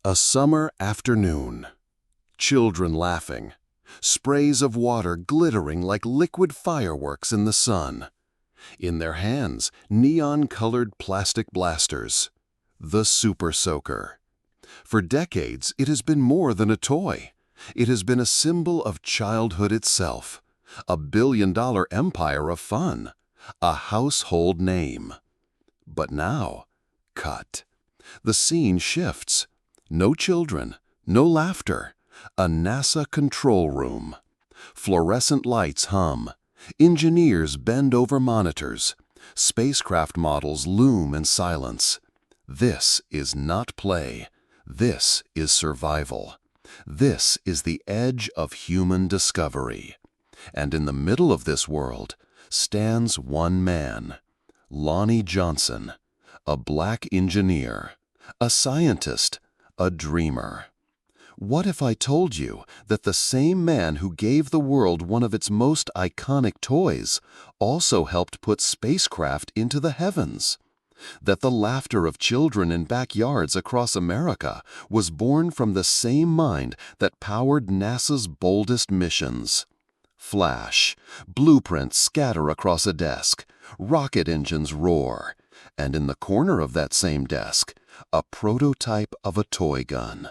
A summer afternoon. Children laughing. Sprays of water glittering like liquid fireworks in the sun. In their hands, neon-colored plastic blasters. The Super Soaker. For decades, it has been more than a toy. It has been a symbol of childhood itself. A billion-dollar empire of fun. A household name. But now, cut. The scene shifts. No children, no laughter. A NASA control room. Fluorescent lights hum. Engineers bend over monitors. Spacecraft models loom in silence. This is not play. This is survival. This is the edge of human discovery. And in the middle of this world stands one man, Lonnie Johnson, a black engineer, a scientist, a dreamer. What if I told you that the same man who gave the world one of its most iconic toys also helped put spacecraft into the heavens? That the laughter of children in backyards across America was born from the same mind that powered NASA's boldest missions? Flash, blueprints scatter across a desk, rocket engines roar, and in the corner of that same desk, a prototype of a toy gun.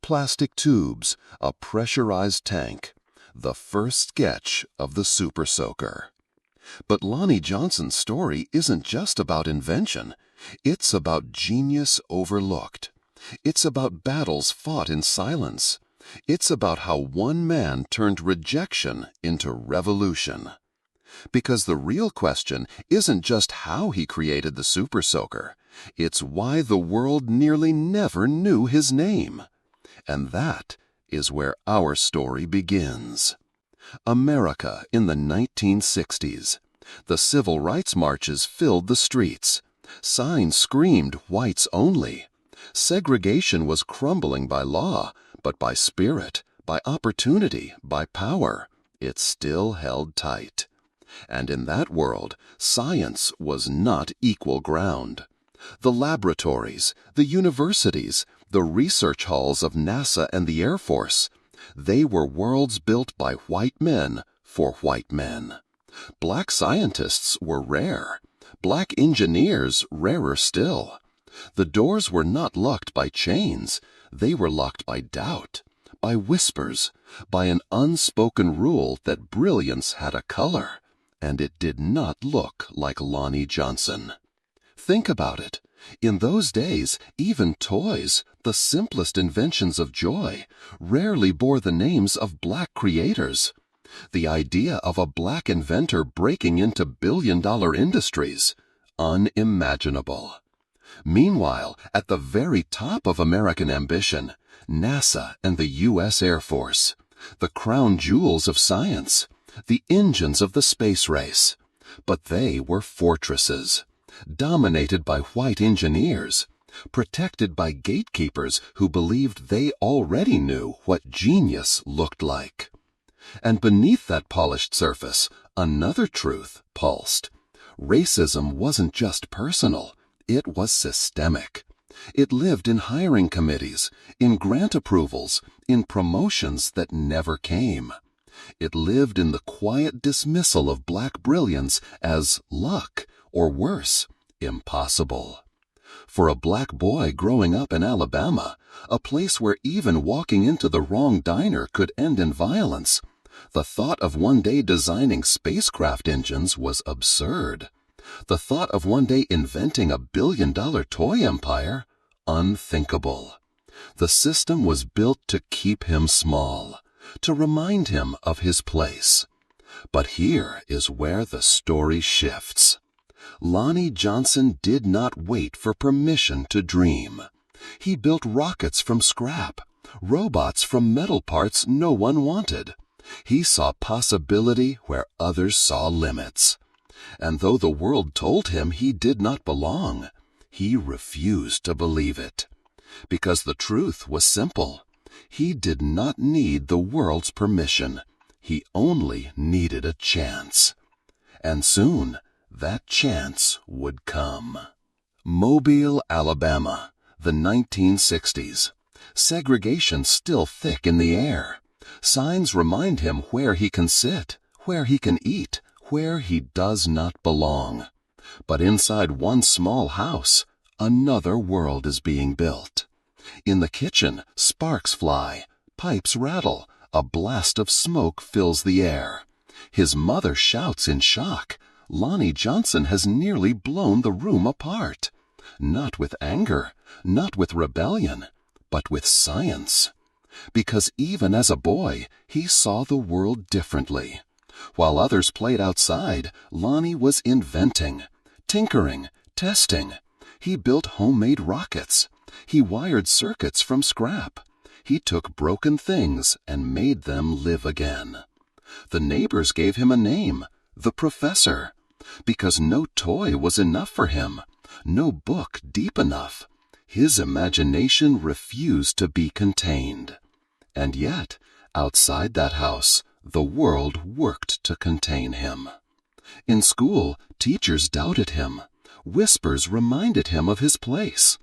Plastic tubes, a pressurized tank, the first sketch of the Super Soaker. But Lonnie Johnson's story isn't just about invention. It's about genius overlooked. It's about battles fought in silence. It's about how one man turned rejection into revolution. Because the real question isn't just how he created the Super Soaker. It's why the world nearly never knew his name. And that is where our story begins. America in the 1960s. The civil rights marches filled the streets. Signs screamed whites only. Segregation was crumbling by law, but by spirit, by opportunity, by power, it still held tight. And in that world, science was not equal ground. The laboratories, the universities, the research halls of NASA and the Air Force, they were worlds built by white men for white men. Black scientists were rare. Black engineers rarer still. The doors were not locked by chains. They were locked by doubt, by whispers, by an unspoken rule that brilliance had a color, and it did not look like Lonnie Johnson. Think about it. In those days, even toys, the simplest inventions of joy, rarely bore the names of black creators. The idea of a black inventor breaking into billion-dollar industries, unimaginable. Meanwhile, at the very top of American ambition, NASA and the U.S. Air Force, the crown jewels of science, the engines of the space race. But they were fortresses, dominated by white engineers, protected by gatekeepers who believed they already knew what genius looked like. And beneath that polished surface, another truth pulsed. Racism wasn't just personal, it was systemic. It lived in hiring committees, in grant approvals, in promotions that never came. It lived in the quiet dismissal of black brilliance as luck, or worse, impossible. For a black boy growing up in Alabama, a place where even walking into the wrong diner could end in violence, the thought of one day designing spacecraft engines was absurd. The thought of one day inventing a billion-dollar toy empire, unthinkable. The system was built to keep him small, to remind him of his place. But here is where the story shifts. Lonnie Johnson did not wait for permission to dream. He built rockets from scrap, robots from metal parts no one wanted. He saw possibility where others saw limits. And though the world told him he did not belong, he refused to believe it. Because the truth was simple. He did not need the world's permission. He only needed a chance. And soon, that chance would come. Mobile, Alabama, the 1960s. Segregation still thick in the air. Signs remind him where he can sit, where he can eat, where he does not belong. But inside one small house, another world is being built. In the kitchen, sparks fly, pipes rattle, a blast of smoke fills the air. His mother shouts in shock. Lonnie Johnson has nearly blown the room apart. Not with anger, not with rebellion, but with science. Because even as a boy, he saw the world differently. While others played outside, Lonnie was inventing, tinkering, testing. He built homemade rockets. He wired circuits from scrap. He took broken things and made them live again. The neighbors gave him a name, the Professor, because no toy was enough for him, no book deep enough. His imagination refused to be contained. And yet, outside that house, the world worked to contain him. In school, teachers doubted him. Whispers reminded him of his place.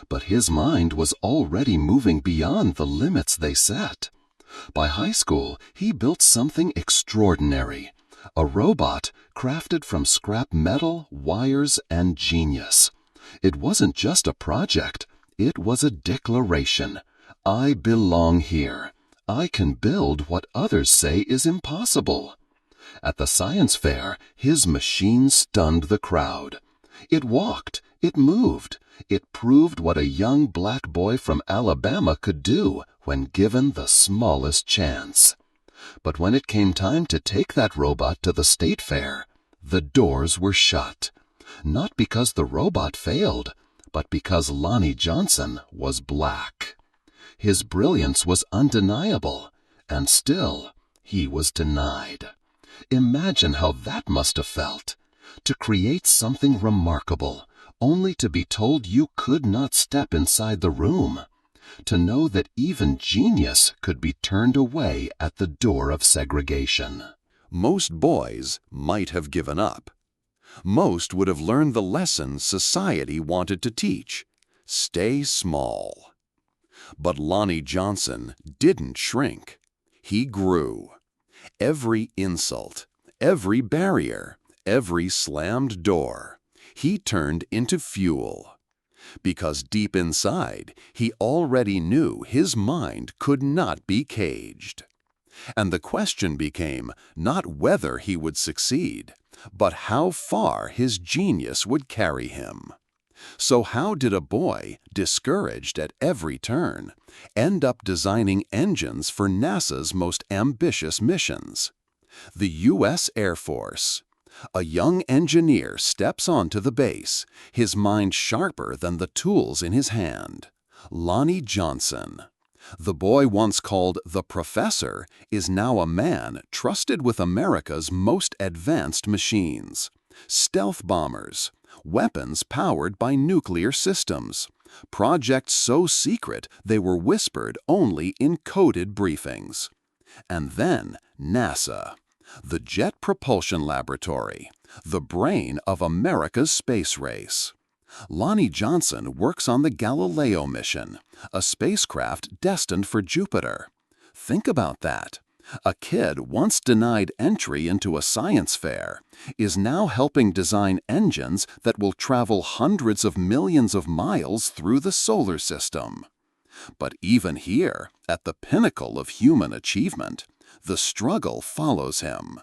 But his mind was already moving beyond the limits they set. By high school, he built something extraordinary. A robot crafted from scrap metal, wires, and genius. It wasn't just a project. It was a declaration. I belong here. I can build what others say is impossible. At the science fair, his machine stunned the crowd. It walked. It moved. It proved what a young black boy from Alabama could do when given the smallest chance. But when it came time to take that robot to the state fair, the doors were shut. Not because the robot failed, but because Lonnie Johnson was black. His brilliance was undeniable, and still he was denied. Imagine how that must have felt, to create something remarkable, only to be told you could not step inside the room, to know that even genius could be turned away at the door of segregation. Most boys might have given up. Most would have learned the lesson society wanted to teach: stay small. But Lonnie Johnson didn't shrink. He grew. Every insult, every barrier, every slammed door, he turned into fuel. Because deep inside, he already knew his mind could not be caged. And the question became not whether he would succeed, but how far his genius would carry him. So how did a boy, discouraged at every turn, end up designing engines for NASA's most ambitious missions? The U.S. Air Force. A young engineer steps onto the base, his mind sharper than the tools in his hand. Lonnie Johnson. The boy once called the Professor is now a man trusted with America's most advanced machines. Stealth bombers, weapons powered by nuclear systems, projects so secret they were whispered only in coded briefings. And then NASA, the Jet Propulsion Laboratory, the brain of America's space race. Lonnie Johnson works on the Galileo mission, a spacecraft destined for Jupiter. Think about that. A kid once denied entry into a science fair is now helping design engines that will travel hundreds of millions of miles through the solar system. But even here, at the pinnacle of human achievement, the struggle follows him.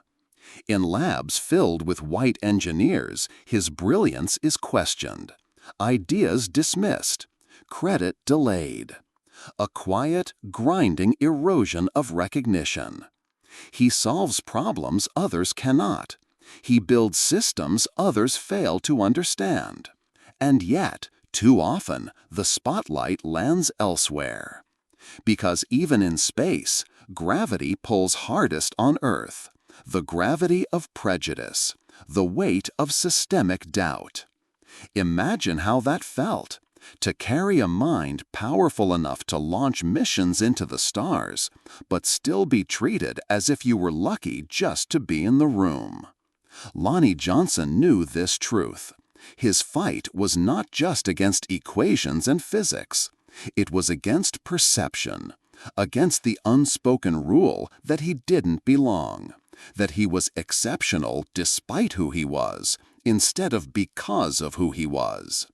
In labs filled with white engineers, his brilliance is questioned, ideas dismissed, credit delayed. A quiet, grinding erosion of recognition. He solves problems others cannot. He builds systems others fail to understand. And yet, too often, the spotlight lands elsewhere. Because even in space, gravity pulls hardest on Earth. The gravity of prejudice, the weight of systemic doubt. Imagine how that felt. To carry a mind powerful enough to launch missions into the stars, but still be treated as if you were lucky just to be in the room. Lonnie Johnson knew this truth. His fight was not just against equations and physics. It was against perception, against the unspoken rule that he didn't belong, that he was exceptional despite who he was, instead of because of who he was.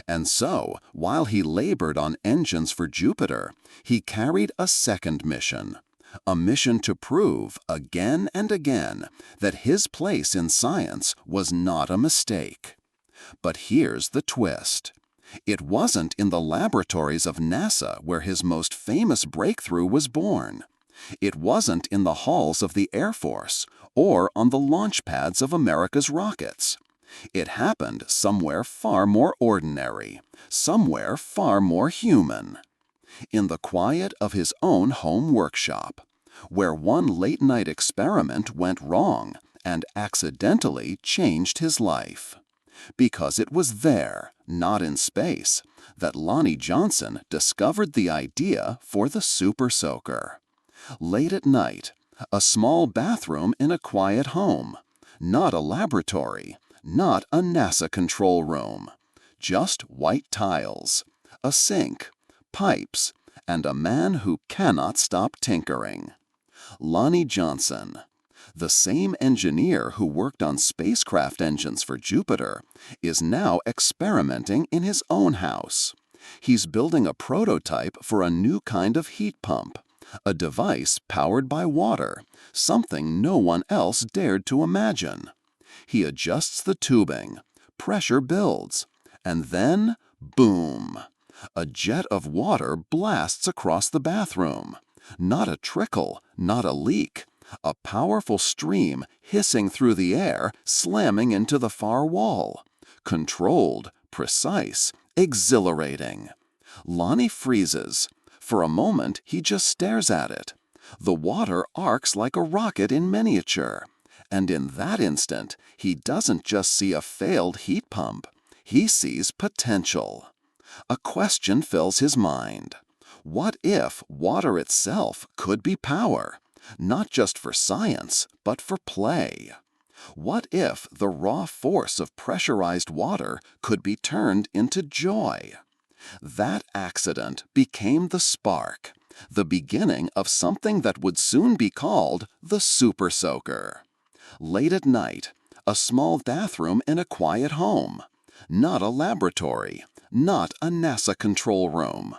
And so, while he labored on engines for Jupiter, he carried a second mission, a mission to prove again and again that his place in science was not a mistake. But here's the twist. It wasn't in the laboratories of NASA where his most famous breakthrough was born. It wasn't in the halls of the Air Force or on the launch pads of America's rockets. It happened somewhere far more ordinary, somewhere far more human. In the quiet of his own home workshop, where one late-night experiment went wrong and accidentally changed his life. Because it was there, not in space, that Lonnie Johnson discovered the idea for the Super Soaker. Late at night, a small bathroom in a quiet home, not a laboratory, not a NASA control room, just white tiles, a sink, pipes, and a man who cannot stop tinkering. Lonnie Johnson, the same engineer who worked on spacecraft engines for Jupiter, is now experimenting in his own house. He's building a prototype for a new kind of heat pump, a device powered by water, something no one else dared to imagine. He adjusts the tubing, pressure builds, and then, boom! A jet of water blasts across the bathroom. Not a trickle, not a leak. A powerful stream hissing through the air, slamming into the far wall. Controlled, precise, exhilarating. Lonnie freezes. For a moment, he just stares at it. The water arcs like a rocket in miniature. And in that instant, he doesn't just see a failed heat pump. He sees potential. A question fills his mind. What if water itself could be power? Not just for science, but for play. What if the raw force of pressurized water could be turned into joy? That accident became the spark, the beginning of something that would soon be called the Super Soaker. Late at night, a small bathroom in a quiet home. Not a laboratory, not a NASA control room.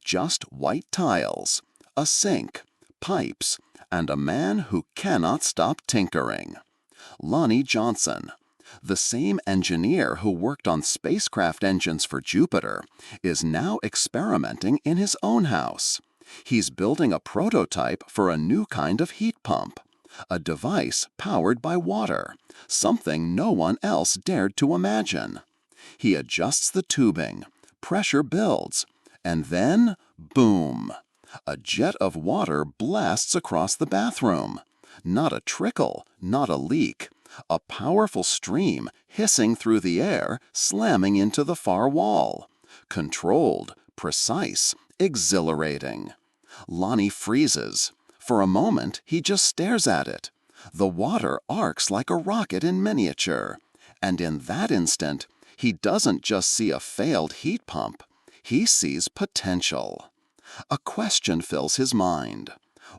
Just white tiles, a sink, pipes, and a man who cannot stop tinkering. Lonnie Johnson, the same engineer who worked on spacecraft engines for Jupiter, is now experimenting in his own house. He's building a prototype for a new kind of heat pump, a device powered by water, something no one else dared to imagine. He adjusts the tubing, pressure builds, and then, boom! A jet of water blasts across the bathroom. Not a trickle, not a leak. A powerful stream hissing through the air, slamming into the far wall. Controlled, precise, exhilarating. Lonnie freezes. For a moment, he just stares at it. The water arcs like a rocket in miniature. And in that instant, he doesn't just see a failed heat pump. He sees potential. A question fills his mind.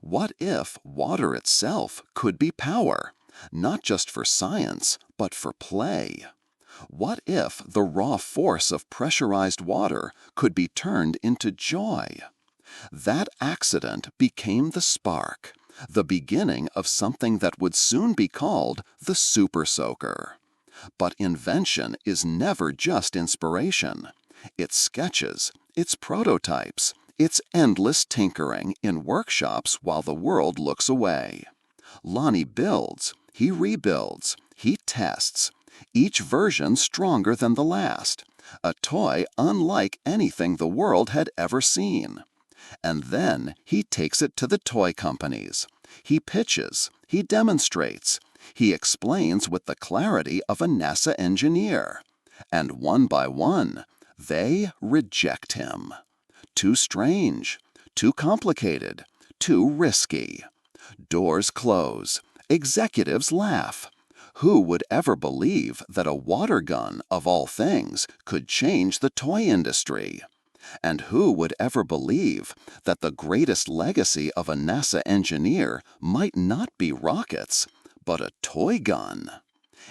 What if water itself could be power, not just for science, but for play? What if the raw force of pressurized water could be turned into joy? That accident became the spark, the beginning of something that would soon be called the Super Soaker. But invention is never just inspiration. It's sketches, it's prototypes, it's endless tinkering in workshops while the world looks away. Lonnie builds, he rebuilds, he tests, each version stronger than the last, a toy unlike anything the world had ever seen. And then he takes it to the toy companies. He pitches, he demonstrates, he explains with the clarity of a NASA engineer. And one by one, they reject him. Too strange, too complicated, too risky. Doors close, executives laugh. Who would ever believe that a water gun, of all things, could change the toy industry? And who would ever believe that the greatest legacy of a NASA engineer might not be rockets, but a toy gun?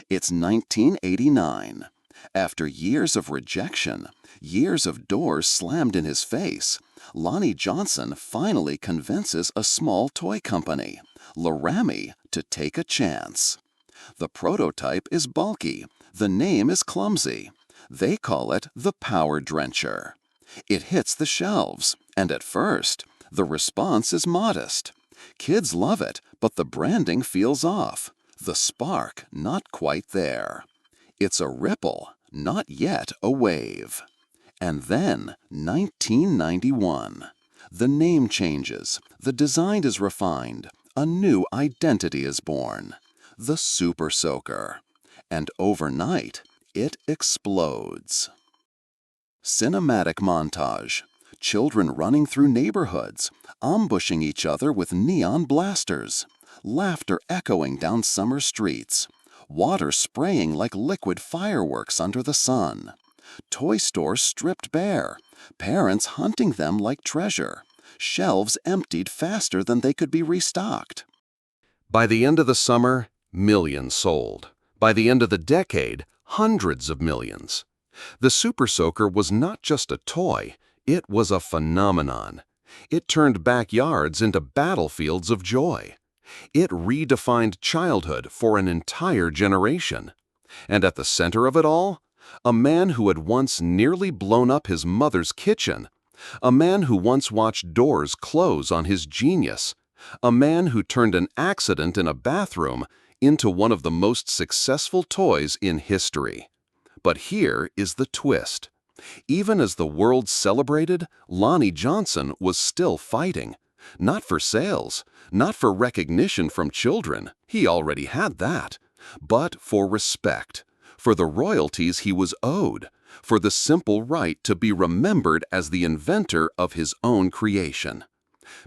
It's 1989. After years of rejection, years of doors slammed in his face, Lonnie Johnson finally convinces a small toy company, Laramie, to take a chance. The prototype is bulky, the name is clumsy. They call it the Power Drencher. It hits the shelves, and at first, the response is modest. Kids love it, but the branding feels off. The spark not quite there. It's a ripple, not yet a wave. And then, 1991. The name changes, the design is refined, a new identity is born. The Super Soaker. And overnight, it explodes. Cinematic montage. Children running through neighborhoods, ambushing each other with neon blasters. Laughter echoing down summer streets. Water spraying like liquid fireworks under the sun. Toy stores stripped bare. Parents hunting them like treasure. Shelves emptied faster than they could be restocked. By the end of the summer, millions sold. By the end of the decade, hundreds of millions. The Super Soaker was not just a toy, it was a phenomenon. It turned backyards into battlefields of joy. It redefined childhood for an entire generation. And at the center of it all, a man who had once nearly blown up his mother's kitchen. A man who once watched doors close on his genius. A man who turned an accident in a bathroom into one of the most successful toys in history. But here is the twist. Even as the world celebrated, Lonnie Johnson was still fighting. Not for sales, not for recognition from children, he already had that, but for respect, for the royalties he was owed, for the simple right to be remembered as the inventor of his own creation.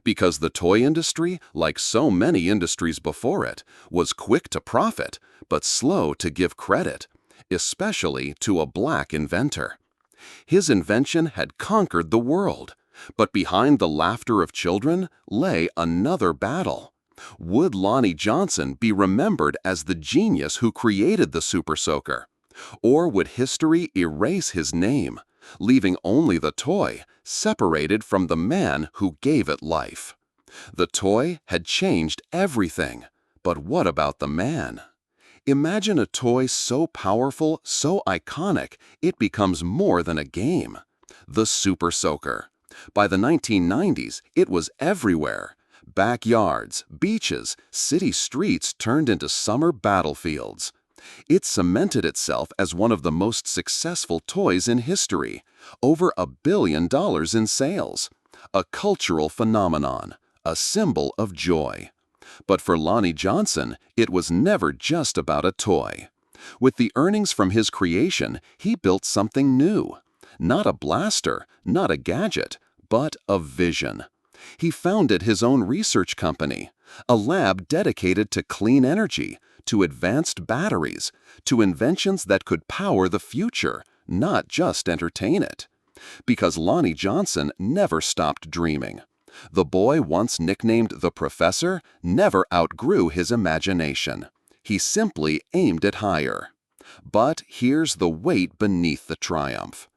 Because the toy industry, like so many industries before it, was quick to profit, but slow to give credit, especially to a black inventor. His invention had conquered the world, but behind the laughter of children lay another battle. Would Lonnie Johnson be remembered as the genius who created the Super Soaker? Or would history erase his name, leaving only the toy, separated from the man who gave it life? The toy had changed everything, but what about the man? Imagine a toy so powerful, so iconic, it becomes more than a game. The Super Soaker. By the 1990s, it was everywhere. Backyards, beaches, city streets turned into summer battlefields. It cemented itself as one of the most successful toys in history, over $1 billion in sales. A cultural phenomenon, a symbol of joy. But for Lonnie Johnson, it was never just about a toy. With the earnings from his creation, he built something new. Not a blaster, not a gadget, but a vision. He founded his own research company, a lab dedicated to clean energy, to advanced batteries, to inventions that could power the future, not just entertain it. Because Lonnie Johnson never stopped dreaming. The boy once nicknamed the Professor never outgrew his imagination. He simply aimed it higher. But here's the weight beneath the triumph.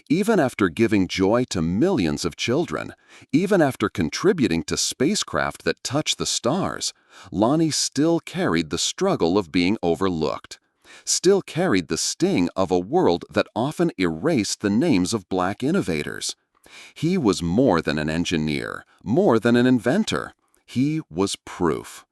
Even after giving joy to millions of children, even after contributing to spacecraft that touched the stars, Lonnie still carried the struggle of being overlooked, still carried the sting of a world that often erased the names of black innovators. He was more than an engineer, more than an inventor. He was proof.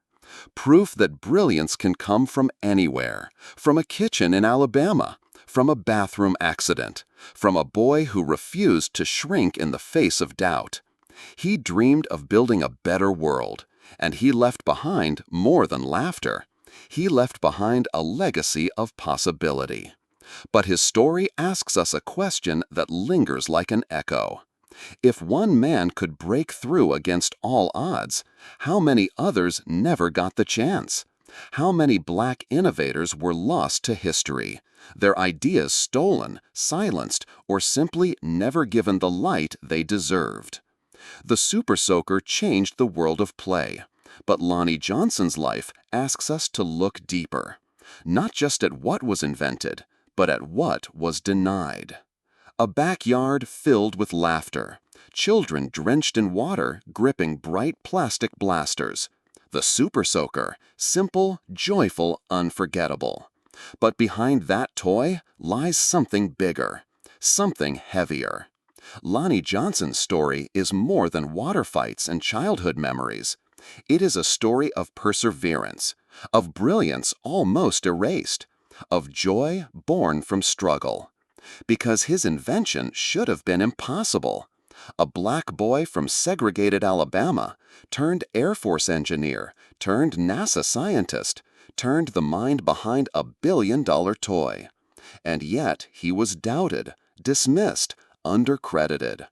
Proof that brilliance can come from anywhere, from a kitchen in Alabama, from a bathroom accident, from a boy who refused to shrink in the face of doubt. He dreamed of building a better world, and he left behind more than laughter. He left behind a legacy of possibility. But his story asks us a question that lingers like an echo. If one man could break through against all odds, how many others never got the chance? How many black innovators were lost to history, their ideas stolen, silenced, or simply never given the light they deserved? The Super Soaker changed the world of play, but Lonnie Johnson's life asks us to look deeper, not just at what was invented, but at what was denied. A backyard filled with laughter, children drenched in water gripping bright plastic blasters. The Super Soaker, simple, joyful, unforgettable. But behind that toy lies something bigger, something heavier. Lonnie Johnson's story is more than water fights and childhood memories. It is a story of perseverance, of brilliance almost erased, of joy born from struggle. Because his invention should have been impossible. A black boy from segregated Alabama, turned Air Force engineer, turned NASA scientist, turned the mind behind a billion-dollar toy. And yet he was doubted, dismissed, undercredited.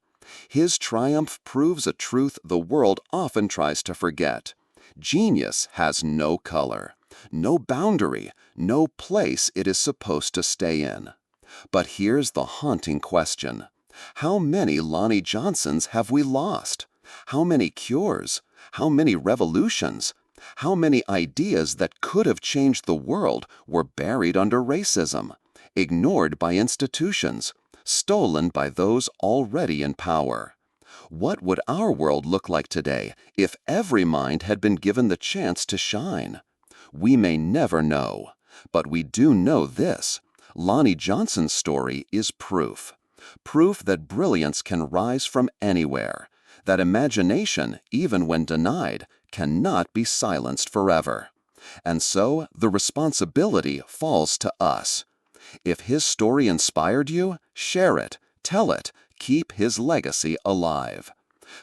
His triumph proves a truth the world often tries to forget. Genius has no color, no boundary, no place it is supposed to stay in. But here's the haunting question. How many Lonnie Johnsons have we lost? How many cures? How many revolutions? How many ideas that could have changed the world were buried under racism, ignored by institutions, stolen by those already in power? What would our world look like today if every mind had been given the chance to shine? We may never know, but we do know this. Lonnie Johnson's story is proof. Proof that brilliance can rise from anywhere, that imagination, even when denied, cannot be silenced forever. And so the responsibility falls to us. If his story inspired you, share it, tell it, keep his legacy alive.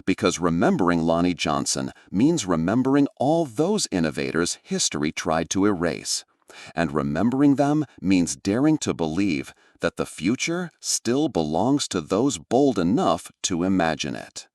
Because remembering Lonnie Johnson means remembering all those innovators history tried to erase. And remembering them means daring to believe that the future still belongs to those bold enough to imagine it.